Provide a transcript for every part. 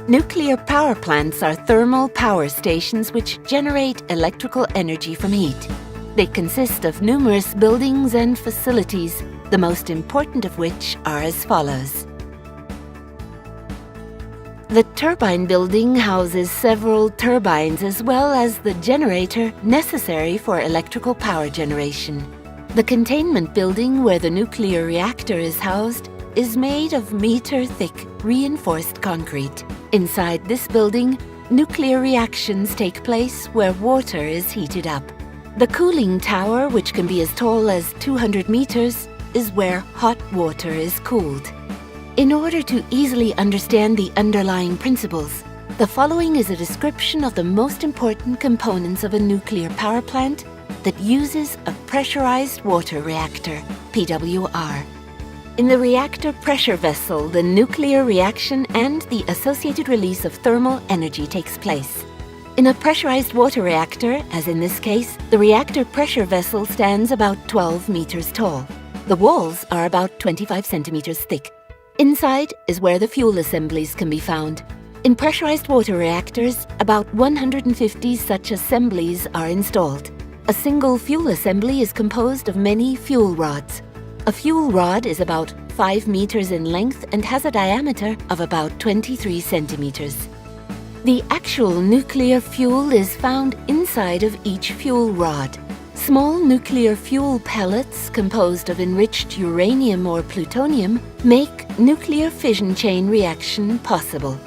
Nuclear power plants are thermal power stations which generate electrical energy from heat. They consist of numerous buildings and facilities, the most important of which are as follows. The turbine building houses several turbines as well as the generator necessary for electrical power generation. The containment building where the nuclear reactor is housed is made of meter-thick reinforced concrete. Inside this building, nuclear reactions take place where water is heated up. The cooling tower, which can be as tall as 200 meters, is where hot water is cooled. In order to easily understand the underlying principles, the following is a description of the most important components of a nuclear power plant that uses a pressurized water reactor, PWR. In the reactor pressure vessel, the nuclear reaction and the associated release of thermal energy takes place. In a pressurized water reactor, as in this case, the reactor pressure vessel stands about 12 meters tall. The walls are about 25 centimeters thick. Inside is where the fuel assemblies can be found. In pressurized water reactors, about 150 such assemblies are installed. A single fuel assembly is composed of many fuel rods. A fuel rod is about 5 meters in length and has a diameter of about 23 centimeters. The actual nuclear fuel is found inside of each fuel rod. Small nuclear fuel pellets composed of enriched uranium or plutonium make nuclear fission chain reaction possible.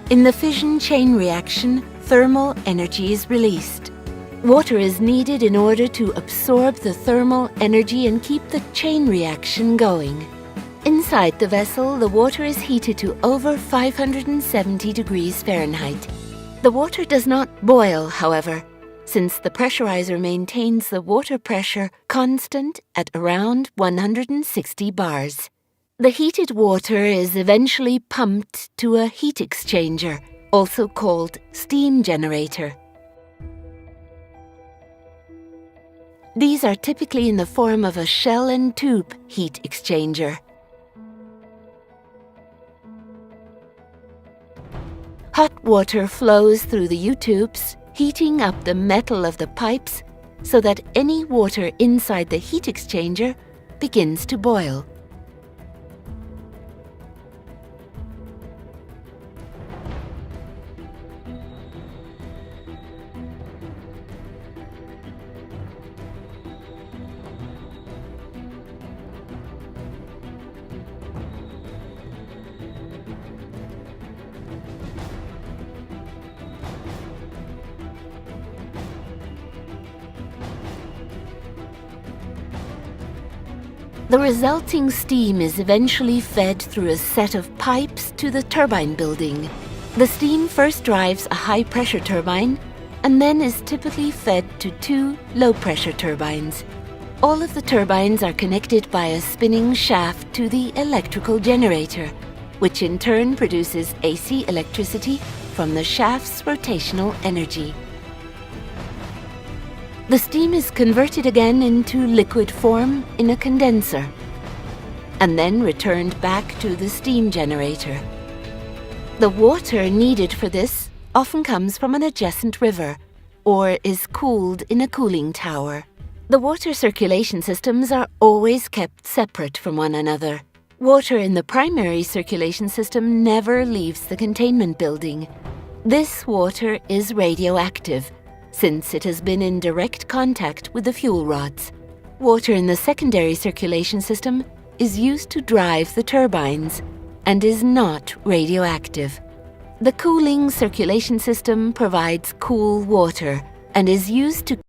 In the fission chain reaction, thermal energy is released. Water is needed in order to absorb the thermal energy and keep the chain reaction going. Inside the vessel, the water is heated to over 570 degrees Fahrenheit. The water does not boil, however, since the pressurizer maintains the water pressure constant at around 160 bars. The heated water is eventually pumped to a heat exchanger, also called steam generator. These are typically in the form of a shell and tube heat exchanger. Hot water flows through the U-tubes, heating up the metal of the pipes so that any water inside the heat exchanger begins to boil. The resulting steam is eventually fed through a set of pipes to the turbine building. The steam first drives a high-pressure turbine and then is typically fed to 2 low-pressure turbines. All of the turbines are connected by a spinning shaft to the electrical generator, which in turn produces AC electricity from the shaft's rotational energy. The steam is converted again into liquid form in a condenser, and then returned back to the steam generator. The water needed for this often comes from an adjacent river, or is cooled in a cooling tower. The water circulation systems are always kept separate from one another. Water in the primary circulation system never leaves the containment building. This water is radioactive, since it has been in direct contact with the fuel rods. Water in the secondary circulation system is used to drive the turbines and is not radioactive. The cooling circulation system provides cool water and is used to